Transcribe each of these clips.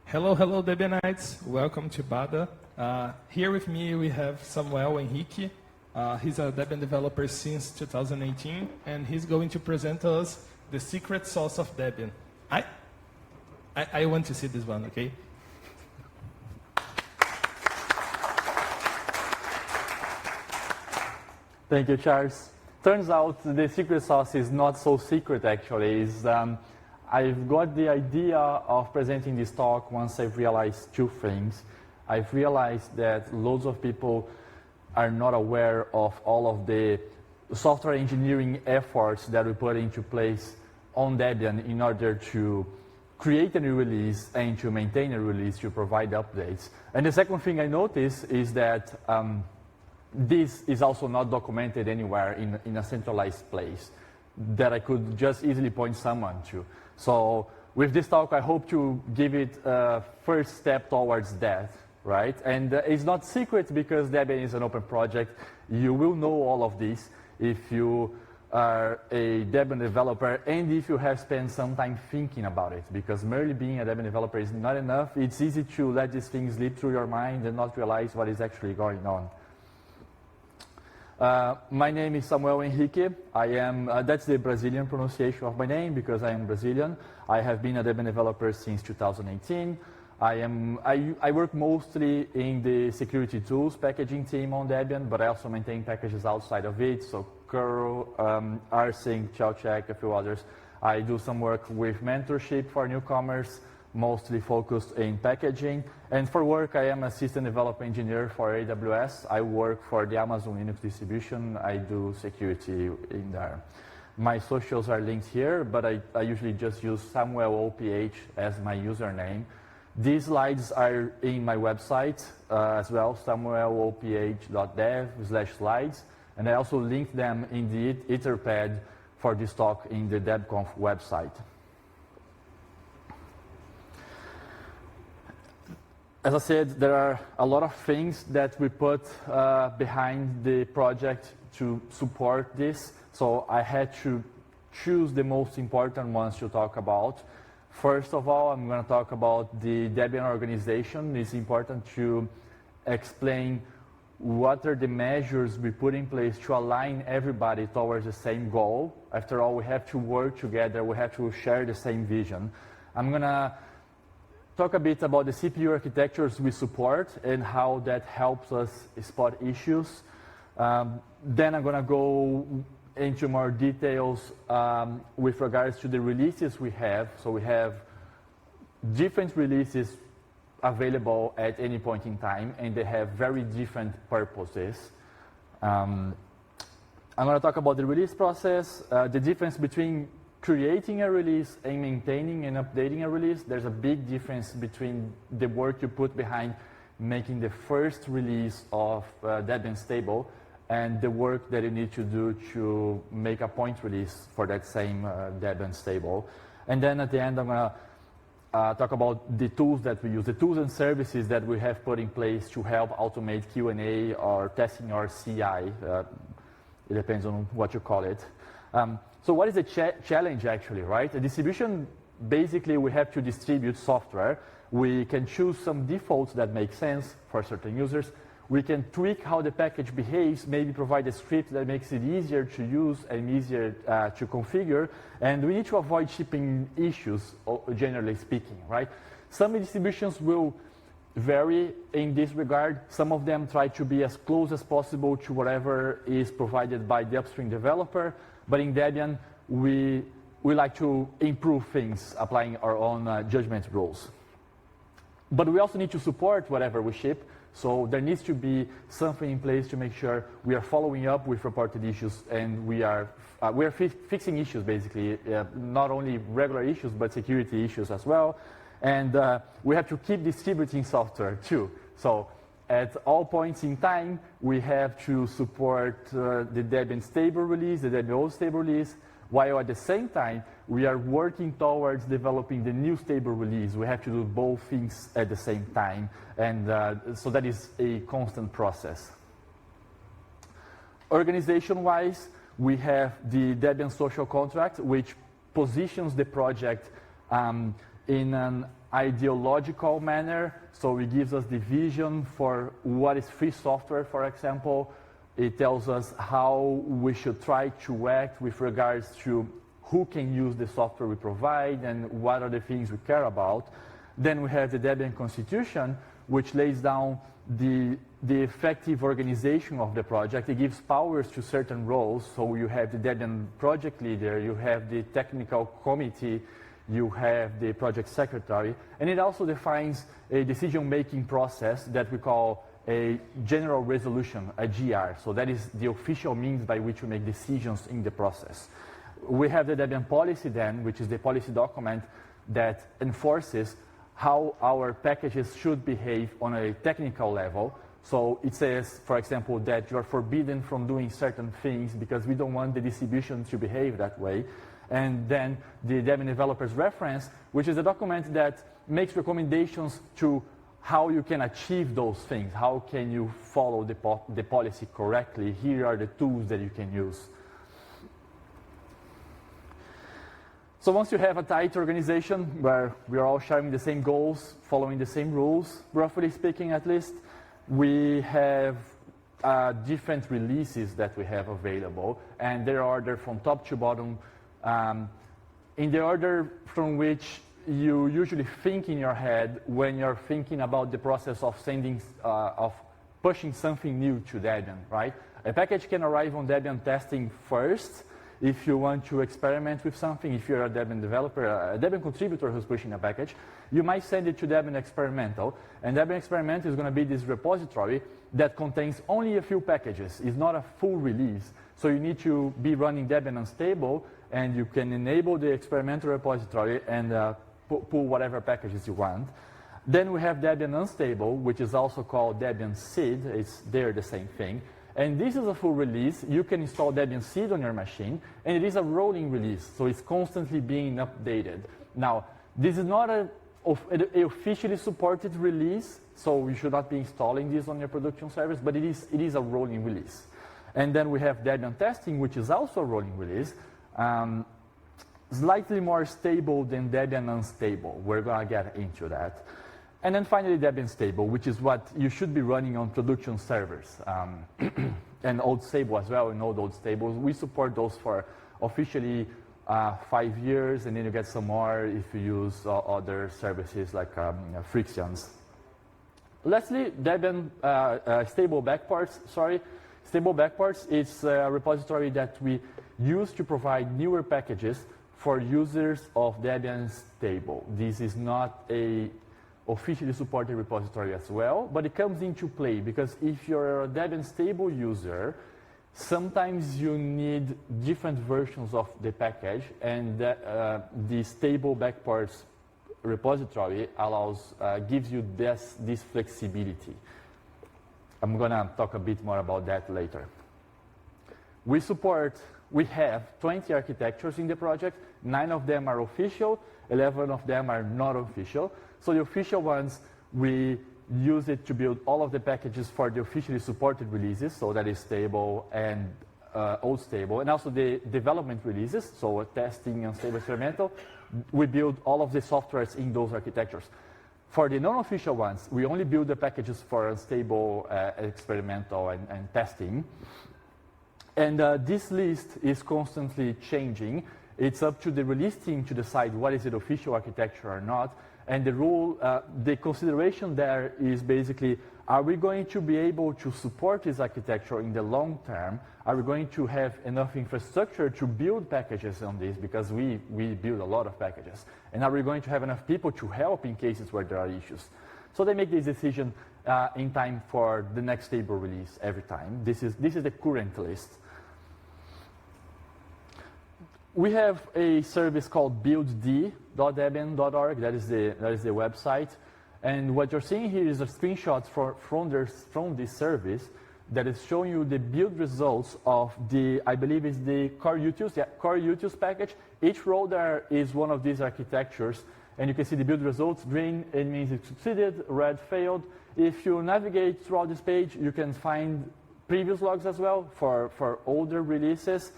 Hello, hello, Debianites. Welcome to Bada. Here with me we have Samuel Henrique. He's a Debian developer since 2018, and he's going to present us the secret sauce of Debian. I want to see this one, okay? Thank you, Charles. Turns out the secret sauce is not so secret, actually. I've got the idea of presenting this talk once I've realized two things. I've realized that loads of people are not aware of all of the software engineering efforts that we put into place on Debian in order to create a new release and to maintain a release, to provide updates. And the second thing I noticed is that this is also not documented anywhere in a centralized place that I could just easily point someone to. So with this talk, I hope to give it a first step towards that, right? And it's not secret because Debian is an open project. You will know all of this if you are a Debian developer and if you have spent some time thinking about it, because merely being a Debian developer is not enough. It's easy to let these things slip through your mind and not realize what is actually going on. My name is Samuel Henrique. That's the Brazilian pronunciation of my name because I am Brazilian. I have been a Debian developer since 2018. I work mostly in the security tools packaging team on Debian, but I also maintain packages outside of it, so curl, rsync, shellcheck, a few others. I do some work with mentorship for newcomers, mostly focused in packaging. And for work, I am a system developer engineer for AWS. I work for the Amazon Linux distribution. I do security in there. My socials are linked here, but I usually just use SamuelOPH as my username. These slides are in my website as well, samueloph.dev/slides. And I also link them in the Etherpad for this talk in the DebConf website. As I said, there are a lot of things that we put behind the project to support this. So I had to choose the most important ones to talk about. First of all, I'm going to talk about the Debian organization. It's important to explain what are the measures we put in place to align everybody towards the same goal. After all, we have to work together. We have to share the same vision. I'm going to talk a bit about the CPU architectures we support and how that helps us spot issues. Then I'm going to go into more details with regards to the releases we have. So we have different releases available at any point in time, and they have very different purposes. I'm going to talk about the release process, the difference between creating a release and maintaining and updating a release. There's a big difference between the work you put behind making the first release of Debian stable and the work that you need to do to make a point release for that same Debian stable. And then at the end, I'm going to talk about the tools that we use, the tools and services that we have put in place to help automate Q&A or testing or CI. It depends on what you call it. So what is the challenge actually, right? A distribution, basically we have to distribute software. We can choose some defaults that make sense for certain users. We can tweak how the package behaves, maybe provide a script that makes it easier to use and easier to configure. And we need to avoid shipping issues, generally speaking, right? Some distributions will vary in this regard. Some of them try to be as close as possible to whatever is provided by the upstream developer. But in Debian, we like to improve things, applying our own judgment rules. But we also need to support whatever we ship. So there needs to be something in place to make sure we are following up with reported issues and we are fixing issues, basically, not only regular issues, but security issues as well. And we have to keep distributing software too. So at all points in time, we have to support the Debian stable release, the Debian old stable release, while at the same time, we are working towards developing the new stable release. We have to do both things at the same time. And so that is a constant process. Organization-wise, we have the Debian social contract, which positions the project in an ideological manner. So it gives us the vision for what is free software, for example. It tells us how we should try to act with regards to who can use the software we provide and what are the things we care about. Then we have the Debian Constitution, which lays down the effective organization of the project. It gives powers to certain roles. So you have the Debian project leader, you have the technical committee, you have the project secretary, and it also defines a decision-making process that we call a general resolution, a GR. So that is the official means by which we make decisions in the process. We have the Debian policy then, which is the policy document that enforces how our packages should behave on a technical level. So it says, for example, that you are forbidden from doing certain things because we don't want the distribution to behave that way. And then the Debian developers reference, which is a document that makes recommendations to how you can achieve those things. How can you follow the policy correctly? Here are the tools that you can use. So once you have a tight organization where we are all sharing the same goals, following the same rules, roughly speaking at least, we have different releases that we have available, and they're ordered from top to bottom in the order from which you usually think in your head when you're thinking about the process of pushing something new to Debian, right? A package can arrive on Debian testing first if you want to experiment with something. If you're a Debian developer, a Debian contributor who's pushing a package, you might send it to Debian Experimental, and Debian Experimental is going to be this repository that contains only a few packages. It's not a full release, so you need to be running Debian Unstable, and you can enable the experimental repository and pull whatever packages you want. Then we have Debian Unstable, which is also called Debian Seed. They're the same thing. And this is a full release. You can install Debian Seed on your machine, and it is a rolling release, so it's constantly being updated. Now, this is not an officially supported release, so you should not be installing this on your production servers, but it is a rolling release. And then we have Debian Testing, which is also a rolling release, slightly more stable than Debian Unstable. We're going to get into that. And then finally, Debian Stable, which is what you should be running on production servers. And Old Stable as well, and Old Stables. We support those for officially 5 years, and then you get some more if you use other services like Frictions. Lastly, Debian Stable Backports. Stable Backports is a repository that we use to provide newer packages for users of Debian Stable. This is not a officially supported repository as well, but it comes into play because if you're a Debian Stable user, sometimes you need different versions of the package, and the Stable Backports repository gives you this flexibility. I'm going to talk a bit more about that later. We have 20 architectures in the project. 9 of them are official, 11 of them are not official. So the official ones, we use it to build all of the packages for the officially supported releases, so that is Stable and Old Stable, and also the development releases, so testing and Stable Experimental. We build all of the softwares in those architectures. For the non-official ones, we only build the packages for Unstable, Experimental, and testing. And this list is constantly changing. It's up to the release team to decide what is it official architecture or not. And the consideration there is basically, are we going to be able to support this architecture in the long term? Are we going to have enough infrastructure to build packages on this? Because we build a lot of packages. And are we going to have enough people to help in cases where there are issues? So they make this decision in time for the next stable release every time. This is the current list. We have a service called build.debian.org. That is the website. And what you're seeing here is a screenshot from this service that is showing you the build results of I believe it's the core utils. Yeah, core utils package. Each row there is one of these architectures. And you can see the build results. Green, it means it succeeded. Red, failed. If you navigate throughout this page, you can find previous logs as well for older releases.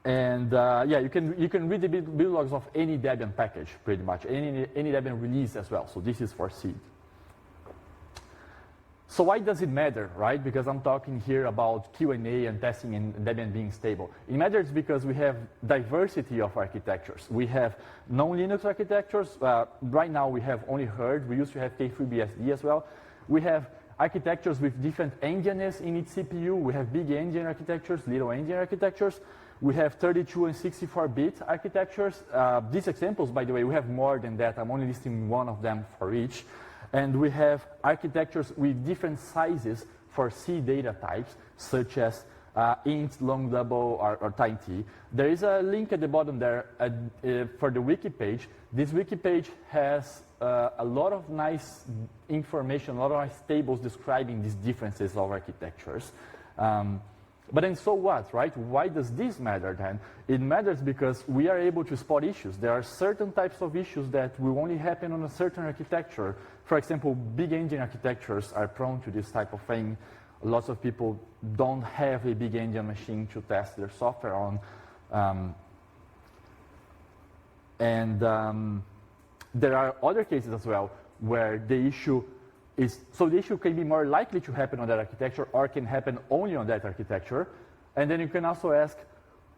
And yeah, you can read the build logs of any Debian package, pretty much, any Debian release as well. So this is for seed. So why does it matter, right? Because I'm talking here about Q&A and testing and Debian being stable. It matters because we have diversity of architectures. We have non-Linux architectures. Right now we have only Herd. We used to have K3BSD as well. We have architectures with different endianness in its CPU. We have big endian architectures, little endian architectures. We have 32 and 64-bit architectures. These examples, by the way, we have more than that. I'm only listing one of them for each. And we have architectures with different sizes for C data types, such as int, long double, or tiny t. There is a link at the bottom there for the wiki page. This wiki page has a lot of nice information, a lot of nice tables describing these differences of architectures. But then so what, right? Why does this matter then? It matters because we are able to spot issues. There are certain types of issues that will only happen on a certain architecture. For example, big engine architectures are prone to this type of thing. Lots of people don't have a big engine machine to test their software on. There are other cases as well where the issue is, so the issue can be more likely to happen on that architecture or can happen only on that architecture. And then you can also ask,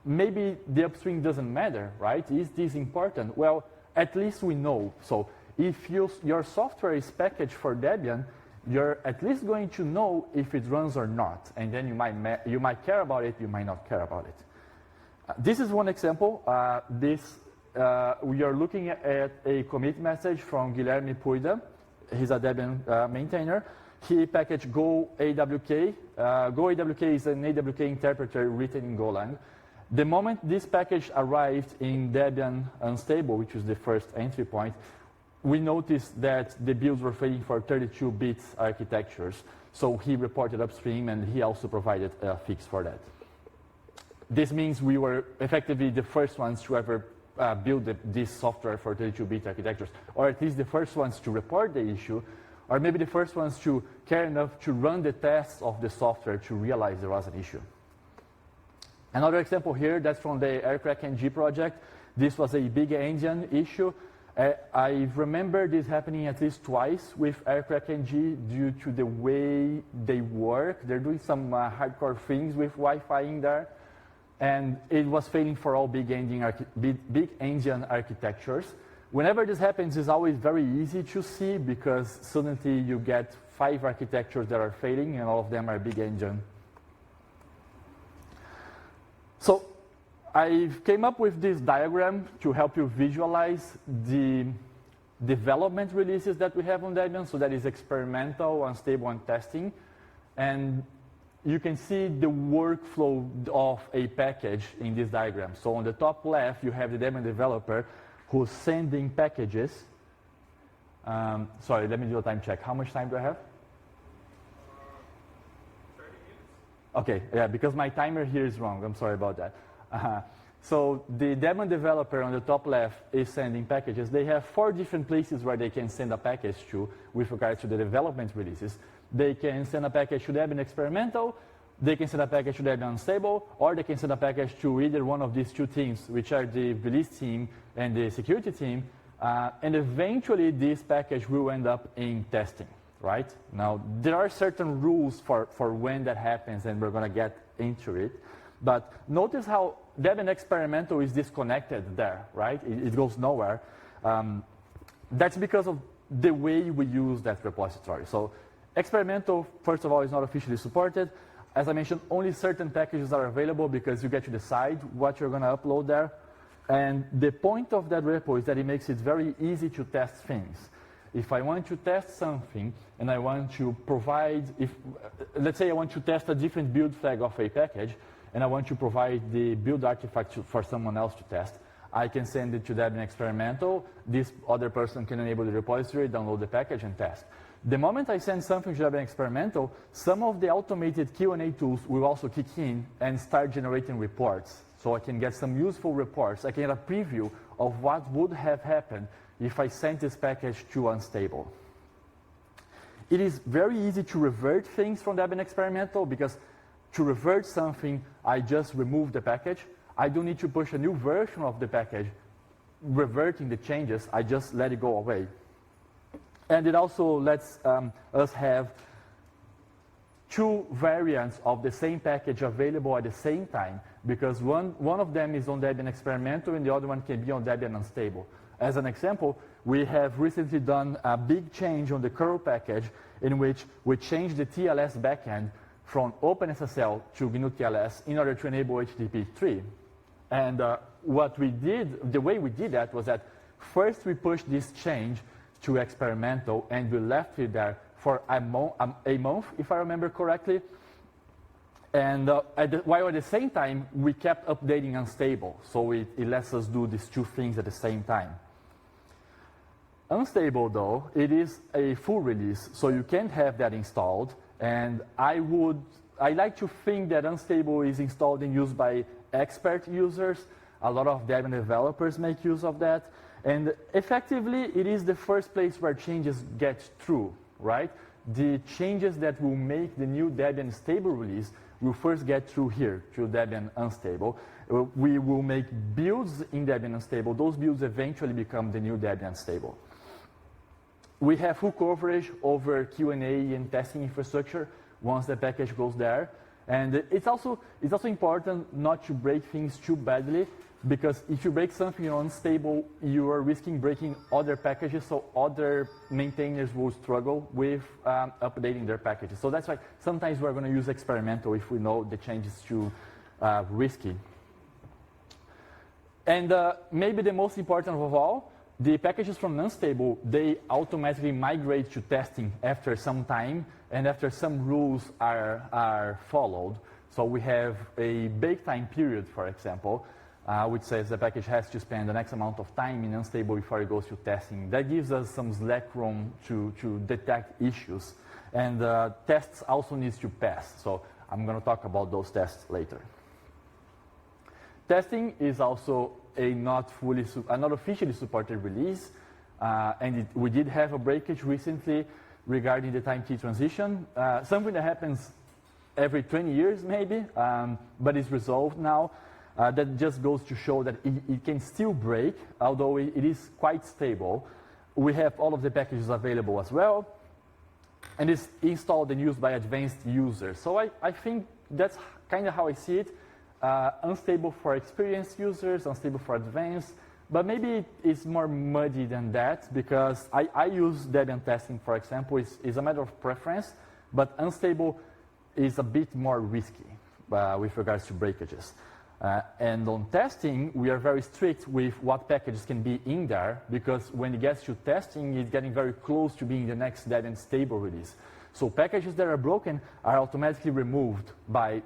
maybe the upstream doesn't matter, right? Is this important? Well, at least we know. So if your software is packaged for Debian, you're at least going to know if it runs or not. And then you might care about it, you might not care about it. This is one example. We are looking at a commit message from Guilherme Puida. He's a Debian maintainer. He packaged Go AWK. Go AWK is an AWK interpreter written in Golang. The moment this package arrived in Debian Unstable, which is the first entry point, we noticed that the builds were failing for 32-bit architectures. So he reported upstream, and he also provided a fix for that. This means we were effectively the first ones to ever build this software for 32-bit architectures, or at least the first ones to report the issue, or maybe the first ones to care enough to run the tests of the software to realize there was an issue. Another example here, that's from the AircrackNG project. This was a big engine issue. I remember this happening at least twice with AircrackNG due to the way they work. They're doing some hardcore things with Wi-Fi in there. And it was failing for all big engine architectures. Whenever this happens, it's always very easy to see because suddenly you get 5 architectures that are failing and all of them are big engine. So I came up with this diagram to help you visualize the development releases that we have on Debian. So that is experimental, unstable, and testing. And you can see the workflow of a package in this diagram. So on the top left, you have the Debian developer who's sending packages. Sorry, let me do a time check. How much time do I have? 30 minutes. Okay, yeah, because my timer here is wrong. I'm sorry about that. So the Debian developer on the top left is sending packages. They have 4 different places where they can send a package to with regards to the development releases. They can send a package to Debian Experimental, they can send a package to Debian Unstable, or they can send a package to either one of these 2 teams, which are the release team and the security team. And eventually, this package will end up in testing, right? Now, there are certain rules for when that happens, and we're going to get into it. But notice how Debian Experimental is disconnected there, right? It goes nowhere. That's because of the way we use that repository. So Experimental, first of all, is not officially supported. As I mentioned, only certain packages are available because you get to decide what you're going to upload there. And the point of that repo is that it makes it very easy to test things. If I want to test something and I want to provide, let's say I want to test a different build flag of a package and I want to provide the build artifact for someone else to test, I can send it to Debian Experimental. This other person can enable the repository, download the package, and test. The moment I send something to Debian Experimental, some of the automated Q&A tools will also kick in and start generating reports. So I can get some useful reports. I can get a preview of what would have happened if I sent this package to Unstable. It is very easy to revert things from Debian Experimental because to revert something, I just remove the package. I don't need to push a new version of the package, reverting the changes. I just let it go away. And it also lets us have two variants of the same package available at the same time, because one of them is on Debian Experimental and the other one can be on Debian Unstable. As an example, we have recently done a big change on the curl package in which we changed the TLS backend from OpenSSL to GNU TLS in order to enable HTTP3. And what we did, the way we did that was that first we pushed this change to experimental and we left it there for a month, if I remember correctly. And while at the same time, we kept updating Unstable. So it lets us do these two things at the same time. Unstable, though, it is a full release, so you can't have that installed. And I like to think that Unstable is installed and used by expert users. A lot of Debian developers make use of that. And effectively, it is the first place where changes get through, right? The changes that will make the new Debian stable release will first get through here, through Debian Unstable. We will make builds in Debian Unstable. Those builds eventually become the new Debian stable. We have full coverage over Q&A and testing infrastructure once the package goes there. And it's also important not to break things too badly, because if you break something on Unstable, you are risking breaking other packages, so other maintainers will struggle with updating their packages. So that's why sometimes we're going to use experimental if we know the change is too risky. And maybe the most important of all, the packages from Unstable, they automatically migrate to testing after some time and after some rules are followed. So we have a bake time period, for example, which says the package has to spend the next amount of time in Unstable before it goes to testing. That gives us some slack room to detect issues. And tests also needs to pass. So I'm going to talk about those tests later. Testing is also a not officially supported release. We did have a breakage recently regarding the time key transition. Something that happens every 20 years maybe, but is resolved now. That just goes to show that it can still break, although it is quite stable. We have all of the packages available as well, and it's installed and used by advanced users. So I think that's kind of how I see it. Unstable for experienced users, unstable for advanced, but maybe it's more muddy than that, because I use Debian testing, for example. It's a matter of preference, but Unstable is a bit more risky with regards to breakages. And on testing, we are very strict with what packages can be in there, because when it gets to testing, it's getting very close to being the next Debian stable release. So packages that are broken are automatically removed by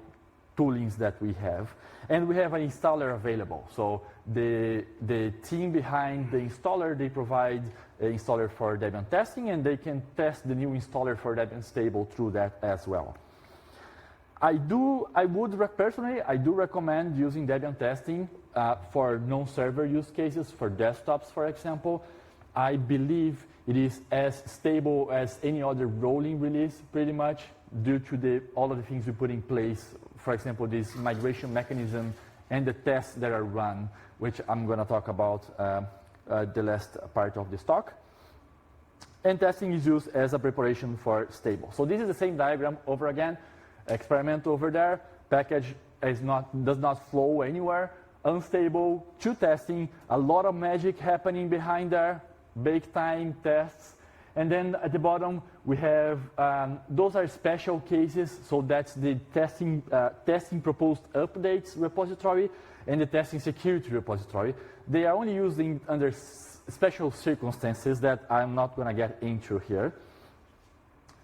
toolings that we have. And we have an installer available. So the team behind the installer, they provide an installer for Debian testing, and they can test the new installer for Debian stable through that as well. Personally, I do recommend using Debian testing for non-server use cases, for desktops, for example. I believe it is as stable as any other rolling release, pretty much, due to all of the things we put in place. For example, this migration mechanism and the tests that are run, which I'm going to talk about the last part of this talk. And testing is used as a preparation for stable. So this is the same diagram over again. Experiment over there, package does not flow anywhere, unstable to testing, a lot of magic happening behind there, bake time, tests, and then at the bottom we have, those are special cases, so that's the testing proposed updates repository and the testing security repository. They are only used under special circumstances that I'm not going to get into here.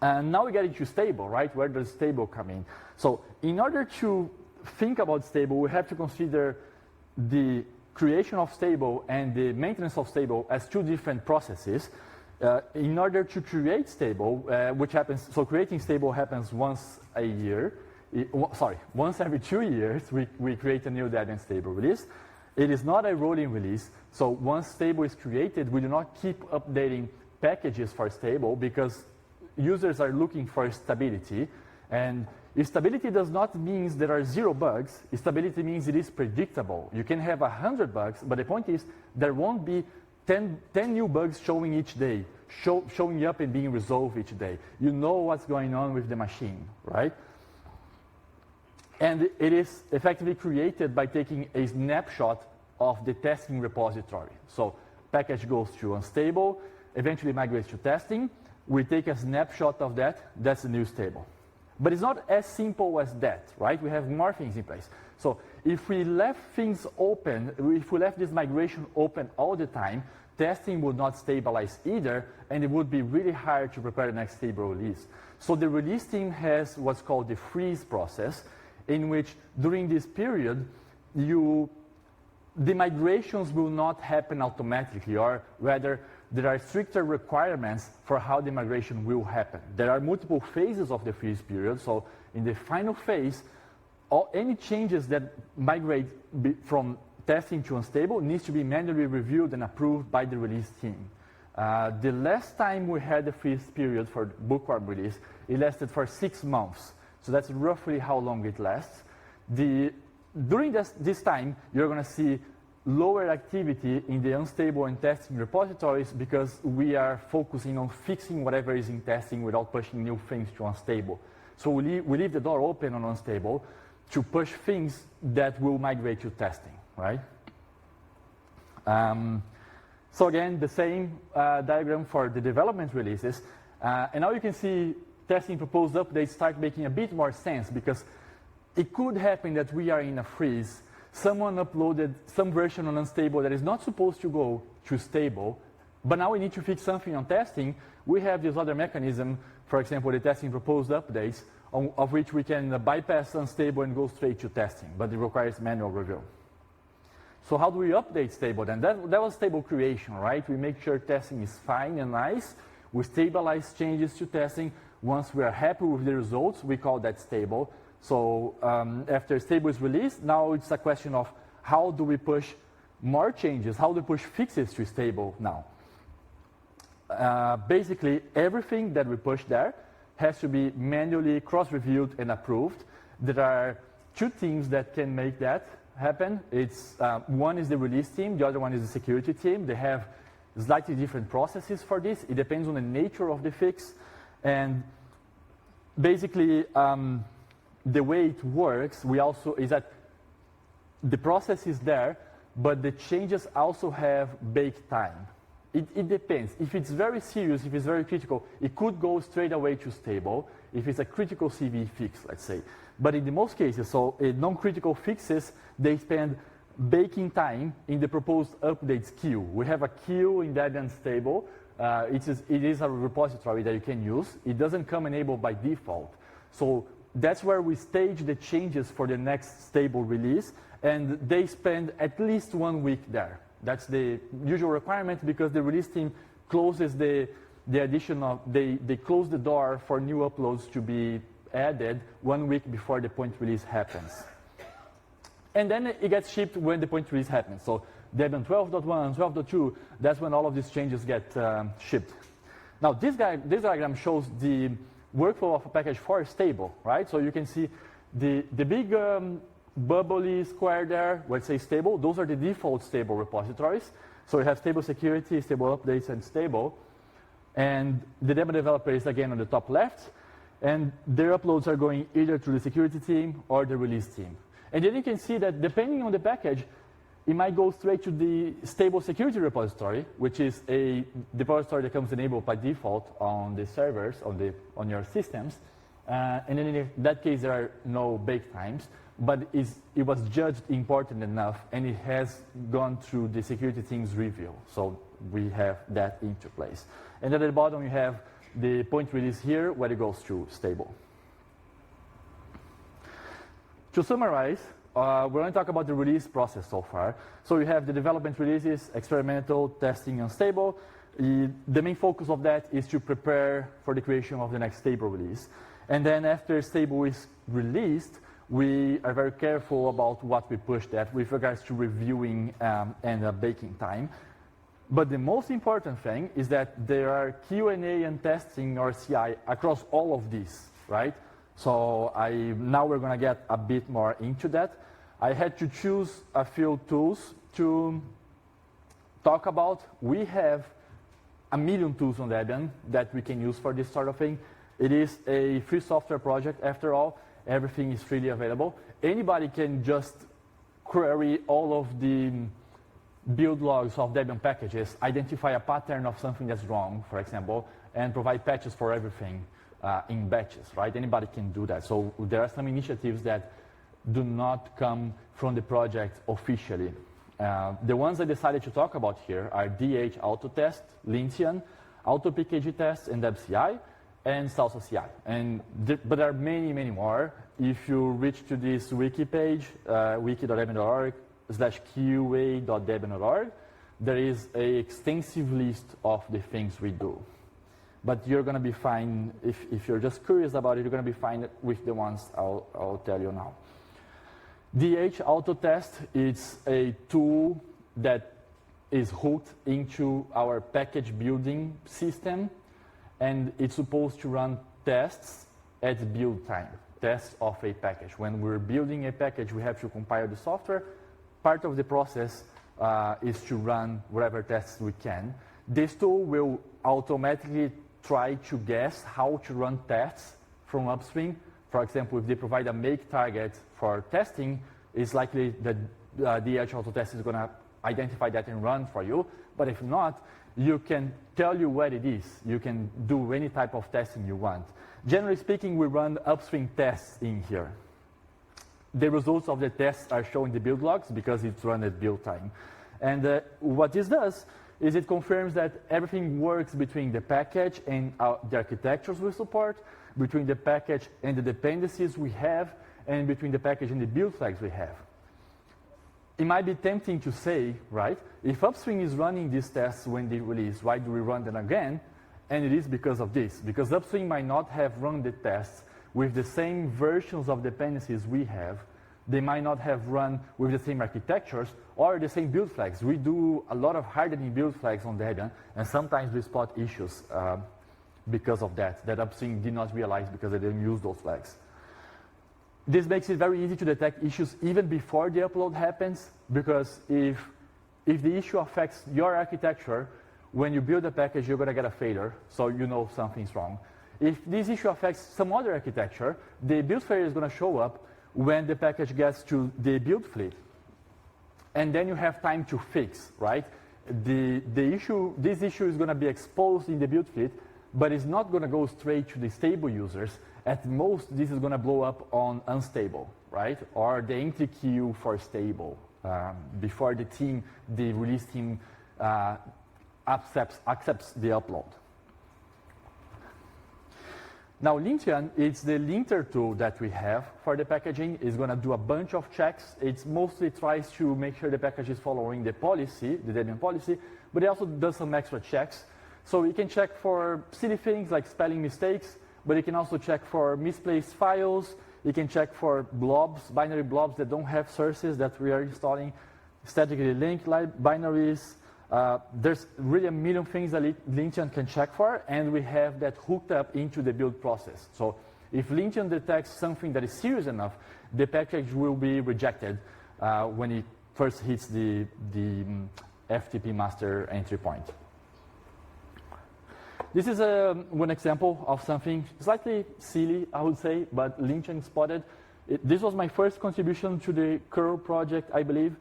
And now we get into stable, right? Where does stable come in? So in order to think about stable, we have to consider the creation of stable and the maintenance of stable as two different processes. In order to create stable, so creating stable happens once a year. Once every 2 years, we create a new Debian stable release. It is not a rolling release, so once stable is created, we do not keep updating packages for stable, because users are looking for stability, and Stability does not mean there are 0 bugs. Stability means it is predictable. You can have 100 bugs, but the point is there won't be 10 new bugs showing each day, showing up and being resolved each day. You know what's going on with the machine, right? And it is effectively created by taking a snapshot of the testing repository. So package goes to unstable, eventually migrates to testing. We take a snapshot of that. That's the new stable. But it's not as simple as that, right? We have more things in place. So if we left things open, if we left this migration open all the time, testing would not stabilize either, and it would be really hard to prepare the next stable release. So the release team has what's called the freeze process, in which during this period, the migrations will not happen automatically, or rather, there are stricter requirements for how the migration will happen. There are multiple phases of the freeze period, so in the final phase, any changes that migrate from testing to unstable needs to be manually reviewed and approved by the release team. The last time we had the freeze period for bookworm release, it lasted for 6 months. So that's roughly how long it lasts. During this time, you're going to see lower activity in the unstable and testing repositories because we are focusing on fixing whatever is in testing without pushing new things to unstable. So we leave the door open on unstable to push things that will migrate to testing, right? So again, the same diagram for the development releases. And now you can see testing proposed updates start making a bit more sense because it could happen that we are in a freeze. Someone uploaded some version on unstable that is not supposed to go to stable, but now we need to fix something on testing. We have this other mechanism, for example, the testing proposed updates, of which we can bypass unstable and go straight to testing, but it requires manual review. So how do we update stable then? That was stable creation, right? We make sure testing is fine and nice. We stabilize changes to testing. Once we are happy with the results, we call that stable. So after stable is released, now it's a question of how do we push more changes, how do we push fixes to stable now. Basically, everything that we push there has to be manually cross-reviewed and approved. There are 2 teams that can make that happen. One is the release team, the other one is the security team. They have slightly different processes for this. It depends on the nature of the fix. And basically, the way it works, is that the process is there, but the changes also have bake time. It depends. If it's very serious, if it's very critical, it could go straight away to stable if it's a critical CV fix, let's say. But in the most cases, so non-critical fixes, they spend baking time in the proposed updates queue. We have a queue in Debian stable. It is a repository that you can use. It doesn't come enabled by default. So that's where we stage the changes for the next stable release, and they spend at least 1 week there. That's the usual requirement because the release team closes the addition of, they close the door for new uploads to be added 1 week before the point release happens. And then it gets shipped when the point release happens. So Debian 12.1, 12.2, that's when all of these changes get shipped. Now this diagram shows the workflow of a package for stable, right? So you can see the big bubbly square there, let's say stable, those are the default stable repositories. So you have stable security, stable updates, and stable. And the Debian developer is again on the top left, and their uploads are going either to the security team or the release team. And then you can see that depending on the package, it might go straight to the stable security repository, which is the repository that comes enabled by default on the servers, on your systems. And then in that case, there are no bake times, but it was judged important enough, and it has gone through the security team's review. So we have that into place. And at the bottom, you have the point release here, where it goes to stable. To summarize, we're going to talk about the release process so far. So you have the development releases, experimental, testing, and stable. The main focus of that is to prepare for the creation of the next stable release. And then after stable is released, we are very careful about what we push that with regards to reviewing and baking time. But the most important thing is that there are Q&A and testing or CI across all of these, right? So now we're going to get a bit more into that. I had to choose a few tools to talk about. We have a million tools on Debian that we can use for this sort of thing. It is a free software project after all. Everything is freely available. Anybody can just query all of the build logs of Debian packages, identify a pattern of something that's wrong, for example, and provide patches for everything in batches, right? Anybody can do that. So there are some initiatives that do not come from the project officially. The ones I decided to talk about here are DH Autotest, Lintian, AutoPKG Test, and DebCI, and Salsa CI. But there are many, many more. If you reach to this wiki page, wiki.debian.org/qa.debian.org, there is an extensive list of the things we do. But you're going to be fine, if you're just curious about it, you're going to be fine with the ones I'll tell you now. DH Autotest is a tool that is hooked into our package building system, and it's supposed to run tests at build time, tests of a package. When we're building a package, we have to compile the software. Part of the process is to run whatever tests we can. This tool will automatically try to guess how to run tests from upstream. For example, if they provide a make target for testing, it's likely that DH Autotest is going to identify that and run for you. But if not, you can tell you what it is. You can do any type of testing you want. Generally speaking, we run upstream tests in here. The results of the tests are shown in the build logs because it's run at build time. And what this does is it confirms that everything works between the package and the architectures we support, between the package and the dependencies we have, and between the package and the build flags we have. It might be tempting to say, right, if upstream is running these tests when they release, why do we run them again? And it is because of this, because upstream might not have run the tests with the same versions of dependencies we have. They might not have run with the same architectures or the same build flags. We do a lot of hardening build flags on Debian, and sometimes we spot issues because of that upstream did not realize because they didn't use those flags. This makes it very easy to detect issues even before the upload happens, because if the issue affects your architecture, when you build a package, you're going to get a failure, so you know something's wrong. If this issue affects some other architecture, the build failure is going to show up when the package gets to the build fleet. And then you have time to fix, right? This issue is going to be exposed in the build fleet, but it's not going to go straight to the stable users. At most, this is going to blow up on unstable, right? Or the entry queue for stable before the release team accepts the upload. Now, Lintian, it's the linter tool that we have for the packaging. It's going to do a bunch of checks. It mostly tries to make sure the package is following the policy, the Debian policy, but it also does some extra checks. So you can check for silly things like spelling mistakes, but you can also check for misplaced files. You can check for blobs, binary blobs that don't have sources that we are installing, statically linked binaries. There's really a million things that Lintian can check for, and we have that hooked up into the build process. So if Lintian detects something that is serious enough, the package will be rejected when it first hits the FTP master entry point. This is one example of something slightly silly, I would say, but Lintian spotted. This was my first contribution to the curl project, I believe.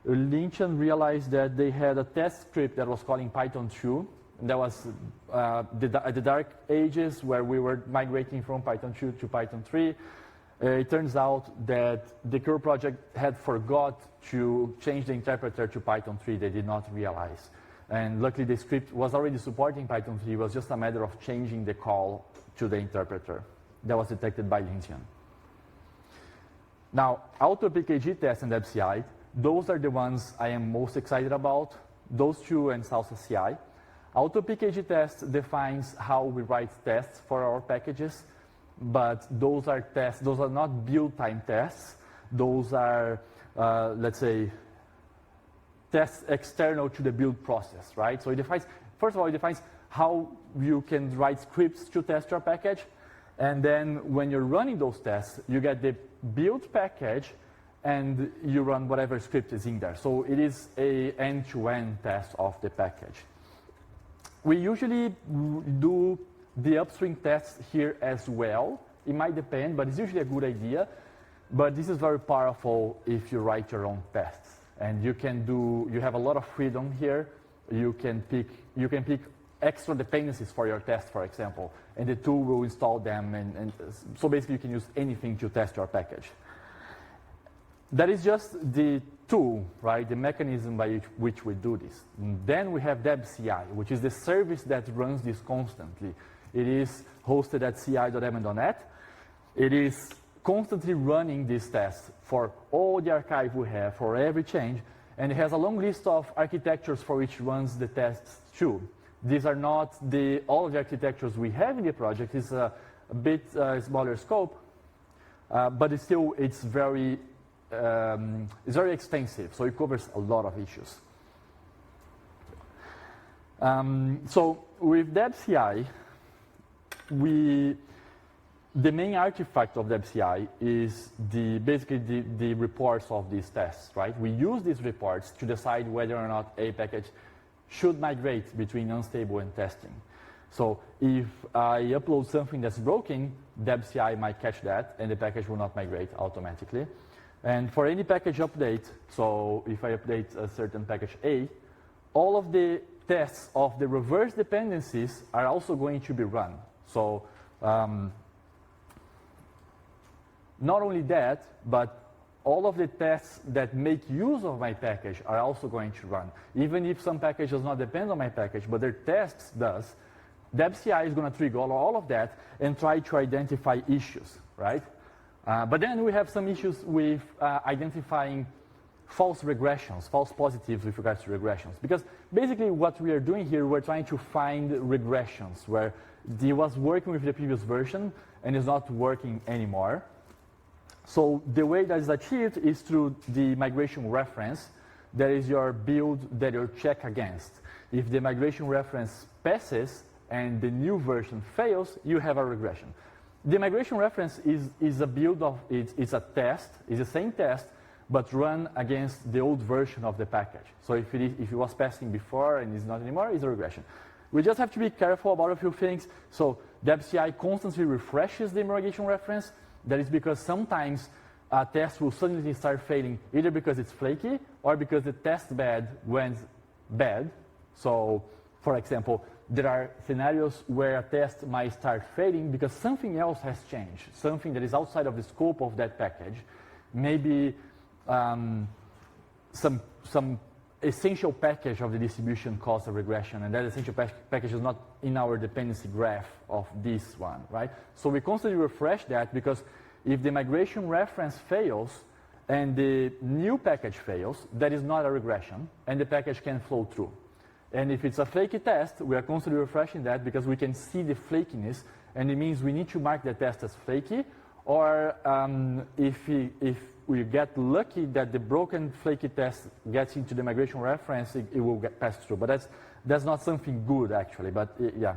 Lintian realized that they had a test script that was calling Python 2. That was the dark ages where we were migrating from Python 2 to Python 3. It turns out that the curl project had forgot to change the interpreter to Python 3. They did not realize. And luckily, the script was already supporting Python 3. It was just a matter of changing the call to the interpreter. That was detected by Lintian. Now, AutoPKG test and DebCI, those are the ones I am most excited about. Those two and Salsa CI. AutoPKG test defines how we write tests for our packages, but those are tests. Those are not build time tests. Those are, let's say, tests external to the build process, right? So it defines, first of all, it defines how you can write scripts to test your package, And then when you're running those tests, you get the build package and you run whatever script is in there. So it is a end-to-end test of the package. We usually do the upstream tests here as well. It might depend, but it's usually a good idea. But this is very powerful if you write your own tests. And you have a lot of freedom here. You can pick extra dependencies for your test, for example, and the tool will install them. And so basically you can use anything to test your package. That is just the tool, right? The mechanism by which we do this. And then we have DebCI, which is the service that runs this constantly. It is hosted at ci.debian.net. It is constantly running these tests for all the archive we have, for every change, and it has a long list of architectures for which runs the tests too. These are not all of the architectures we have in the project. It's a bit smaller scope, but it's very extensive, so it covers a lot of issues. So with DebCI, the main artifact of DebCI is basically the reports of these tests, right? We use these reports to decide whether or not a package should migrate between unstable and testing. So if I upload something that's broken, DebCI might catch that, and the package will not migrate automatically. And for any package update, so if I update a certain package A, all of the tests of the reverse dependencies are also going to be run. So not only that, but all of the tests that make use of my package are also going to run. Even if some package does not depend on my package, but their tests does, DebCI is going to trigger all of that and try to identify issues, right? But then we have some issues with identifying false regressions, false positives with regards to regressions. Because basically what we are doing here, we're trying to find regressions where it was working with the previous version and is not working anymore. So the way that is achieved is through the migration reference. That is your build that you check against. If the migration reference passes and the new version fails, you have a regression. The migration reference is a build of, it's a test, it's the same test, but run against the old version of the package. So if it was passing before and is not anymore, it's a regression. We just have to be careful about a few things. So DebCI constantly refreshes the migration reference. That is because sometimes a test will suddenly start failing, either because it's flaky or because the test bed went bad. So, for example, there are scenarios where a test might start failing because something else has changed, something that is outside of the scope of that package. Maybe some essential package of the distribution caused a regression, and that essential package is not in our dependency graph of this one, right? So we constantly refresh that, because if the migration reference fails and the new package fails, that is not a regression, and the package can flow through. And if it's a flaky test, we are constantly refreshing that because we can see the flakiness, and it means we need to mark the test as flaky, or if we get lucky that the broken flaky test gets into the migration reference, it will get passed through. But that's not something good, actually. But yeah,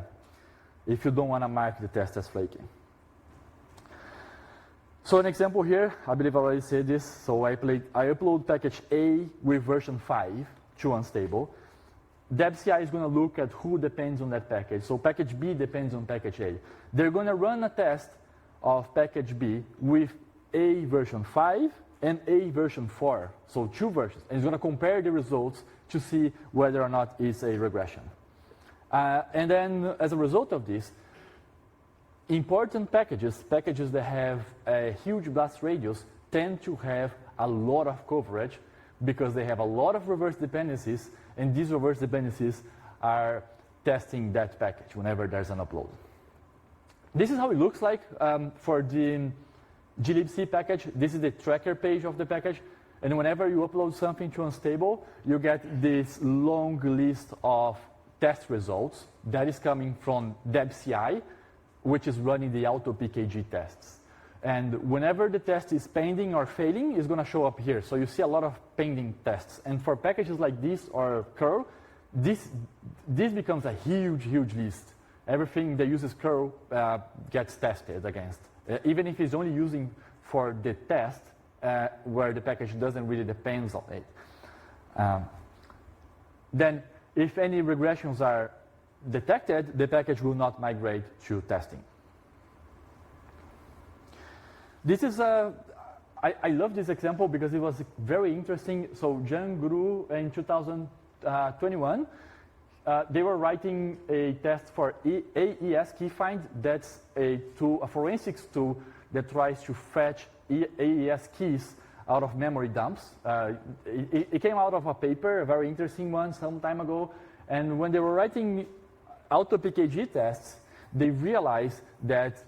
if you don't want to mark the test as flaky. So an example here, I believe I already said this. So I upload package A with version 5 to unstable. DebCI is going to look at who depends on that package. So package B depends on package A. They're going to run a test of package B with A version 5 and A version 4, so 2 versions. And it's going to compare the results to see whether or not it's a regression. And then as a result of this, important packages that have a huge blast radius, tend to have a lot of coverage because they have a lot of reverse dependencies, and these reverse dependencies are testing that package whenever there's an upload. This is how it looks like for the glibc package. This is the tracker page of the package. And whenever you upload something to unstable, you get this long list of test results that is coming from DebCI, which is running the auto PKG tests. And whenever the test is pending or failing, it's going to show up here. So you see a lot of pending tests. And for packages like this or curl, this becomes a huge, huge list. everything the user's curl gets tested against, even if it's only using for the test where the package doesn't really depend on it. Then, if any regressions are detected, the package will not migrate to testing. This is I love this example because it was very interesting. So Jan Guru in 2021, they were writing a test for AES key find. That's a forensics tool that tries to fetch AES keys out of memory dumps. It came out of a paper, a very interesting one, some time ago. And when they were writing auto-PKG tests, they realized that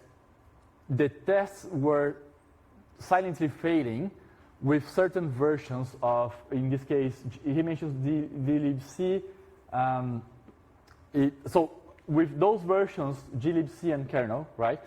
the tests were silently failing with certain versions of, in this case, he mentions glibc. So with those versions, glibc and kernel, right,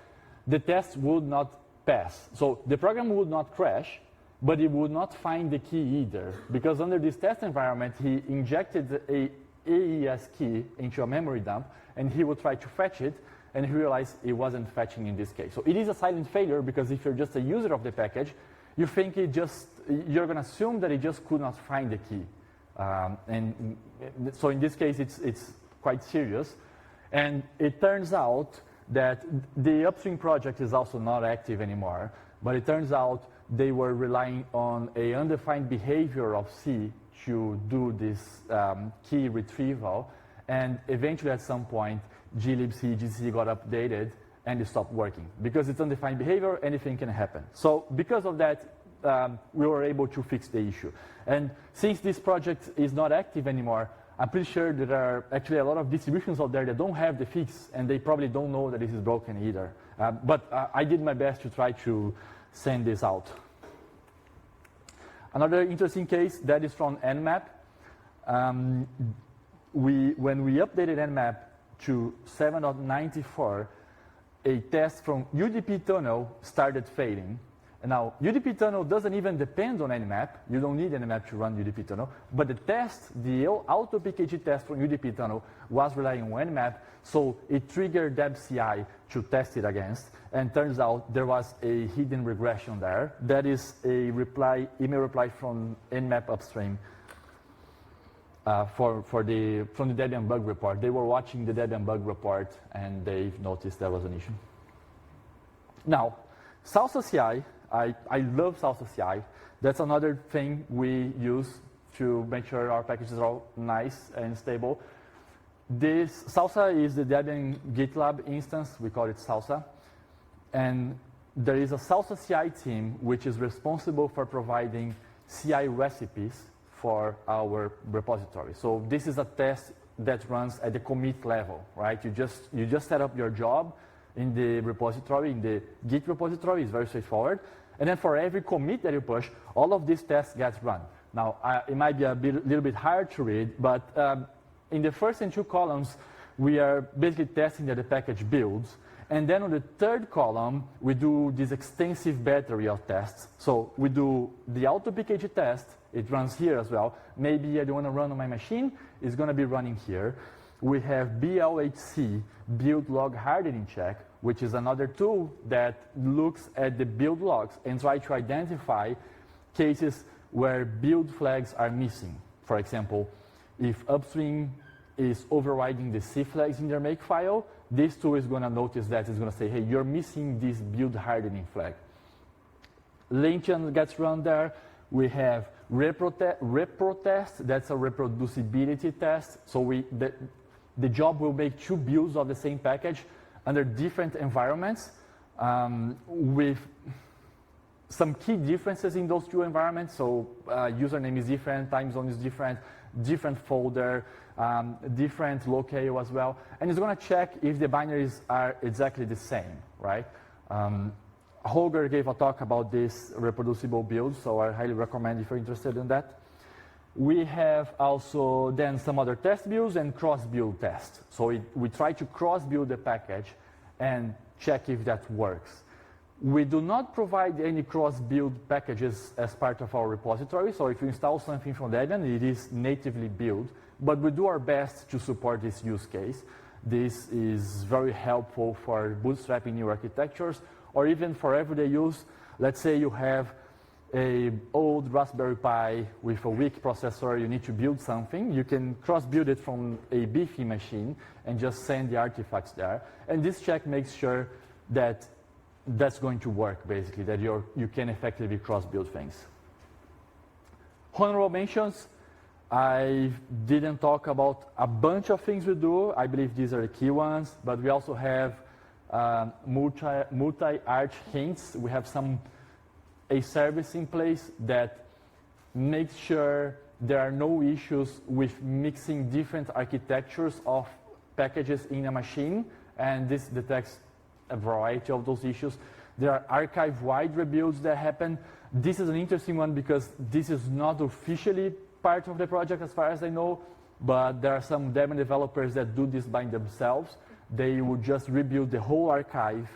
the test would not pass. So the program would not crash, but it would not find the key either, because under this test environment, he injected a AES key into a memory dump, and he would try to fetch it, and he realized it wasn't fetching in this case. So it is a silent failure, because if you're just a user of the package, you think you're going to assume that it just could not find the key. And so in this case, it's quite serious. And it turns out that the upstream project is also not active anymore, but it turns out they were relying on a undefined behavior of C to do this key retrieval. And eventually, at some point, glibc, GCC got updated, and it stopped working. Because it's undefined behavior, anything can happen. So because of that, we were able to fix the issue. And since this project is not active anymore, I'm pretty sure there are actually a lot of distributions out there that don't have the fix, and they probably don't know that this is broken either. But I did my best to try to send this out. Another interesting case that is from Nmap. When we updated Nmap to 7.94, a test from UDP tunnel started failing. And now, UDP tunnel doesn't even depend on Nmap. You don't need Nmap to run UDP tunnel. But the auto-PKG test from UDP tunnel was relying on Nmap, so it triggered DebCI to test it against. And turns out there was a hidden regression there. That is a email reply from Nmap upstream. From the Debian bug report. They were watching the Debian bug report, and they noticed there was an issue. Now, Salsa CI, I love Salsa CI. That's another thing we use to make sure our packages are all nice and stable. This Salsa is the Debian GitLab instance. We call it Salsa. And there is a Salsa CI team which is responsible for providing CI recipes for our repository. So this is a test that runs at the commit level, right? You just set up your job in the repository, in the Git repository. It's very straightforward. And then for every commit that you push, all of these tests get run. Now, it might be little bit hard to read, but in the first and two columns, we are basically testing that the package builds. And then on the third column, we do this extensive battery of tests. So we do the auto-PKG test. It runs here as well. Maybe I don't want to run on my machine. It's going to be running here. We have BLHC, build log hardening check, which is another tool that looks at the build logs and try to identify cases where build flags are missing. For example, if upstream is overriding the C flags in their make file, this tool is going to notice that. It's going to say, hey, you're missing this build hardening flag. Lentian gets run there. We have repro test. That's a reproducibility test. So the job will make two builds of the same package under different environments with some key differences in those two environments. So username is different, time zone is different folder, different locale as well. And it's going to check if the binaries are exactly the same, right? Holger gave a talk about this reproducible build, so I highly recommend if you're interested in that. We have also then some other test builds and cross-build tests. So we try to cross-build the package and check if that works. We do not provide any cross-build packages as part of our repository. So if you install something from Debian, it is natively built. But we do our best to support this use case. This is very helpful for bootstrapping new architectures, or even for everyday use. Let's say you have an old Raspberry Pi with a weak processor, you need to build something. You can cross-build it from a beefy machine and just send the artifacts there. And this check makes sure that that's going to work, basically, that you can effectively cross-build things. Honorable mentions. I didn't talk about a bunch of things we do. I believe these are the key ones, but we also have multi-arch hints. We have a service in place that makes sure there are no issues with mixing different architectures of packages in a machine, and this detects a variety of those issues. There are archive-wide rebuilds that happen. This is an interesting one because this is not officially part of the project as far as I know, but there are some Debian developers that do this by themselves. They would just rebuild the whole archive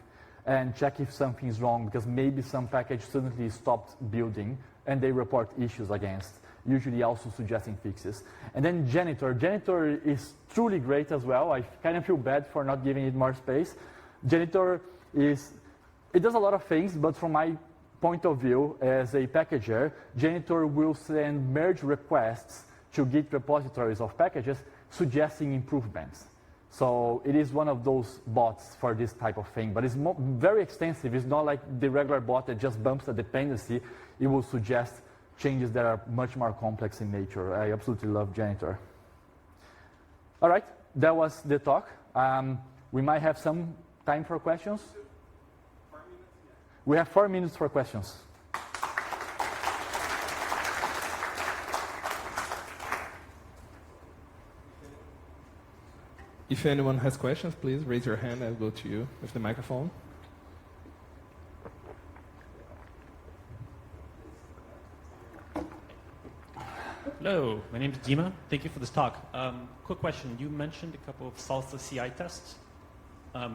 and check if something is wrong, because maybe some package suddenly stopped building and they report issues against, usually also suggesting fixes. And then Janitor. Janitor is truly great as well. I kind of feel bad for not giving it more space. Janitor it does a lot of things, but from my point of view as a packager, Janitor will send merge requests to Git repositories of packages suggesting improvements. So it is one of those bots for this type of thing, but it's very extensive. It's not like the regular bot that just bumps a dependency. It will suggest changes that are much more complex in nature. I absolutely love Janitor. All right, that was the talk. We might have some time for questions. We have 4 minutes for questions. If anyone has questions, please raise your hand. I'll go to you with the microphone. Hello, my name is Dima. Thank you for this talk. Quick question. You mentioned a couple of Salsa CI tests.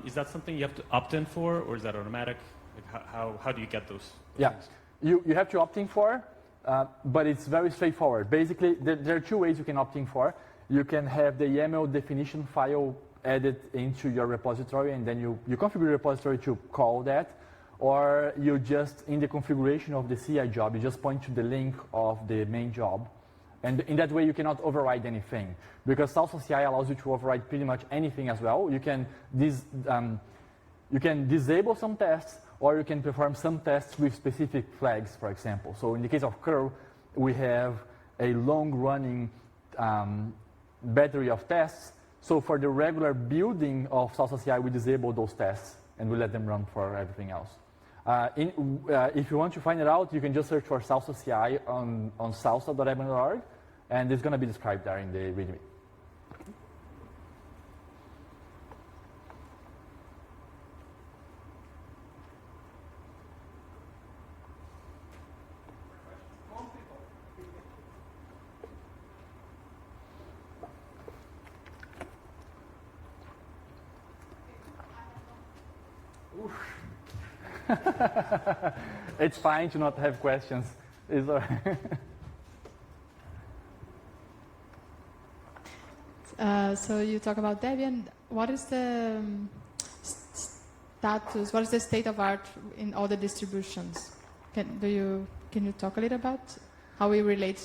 Is that something you have to opt in for, or is that automatic? Like how do you get those things? You have to opt in for, but it's very straightforward. Basically, there are 2 ways you can opt in for. You can have the YAML definition file added into your repository, and then you configure your repository to call that, or you just, in the configuration of the CI job, you just point to the link of the main job. And in that way, you cannot override anything, because Salsa CI allows you to override pretty much anything as well. You can disable some tests, or you can perform some tests with specific flags, for example. So in the case of curl, we have a long-running battery of tests. So for the regular building of Salsa CI, we disable those tests, and we let them run for everything else. If you want to find it out, you can just search for Salsa CI on salsa.debian.org, and it's going to be described there in the README. It's fine to not have questions. It's all right. So you talk about Debian. What is the status? What is the state of art in all the distributions? Can you talk a little about how we relate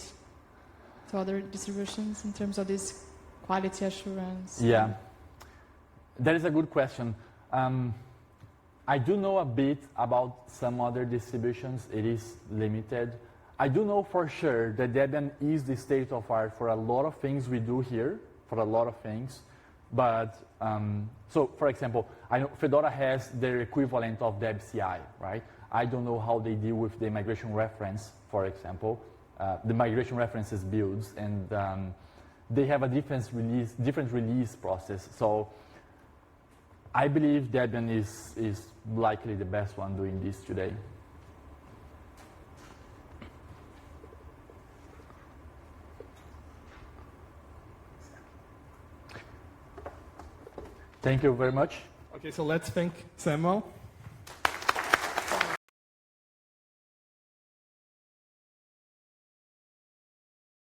to other distributions in terms of this quality assurance? Yeah, that is a good question. I do know a bit about some other distributions. It is limited. I do know for sure that Debian is the state of art for a lot of things we do here, for a lot of things. But, so for example, I know Fedora has their equivalent of DebCI, right? I don't know how they deal with the migration reference, for example. The migration references builds, and they have a different release process. So I believe Debian is likely the best one doing this today. Thank you very much. Okay, so let's thank Samuel.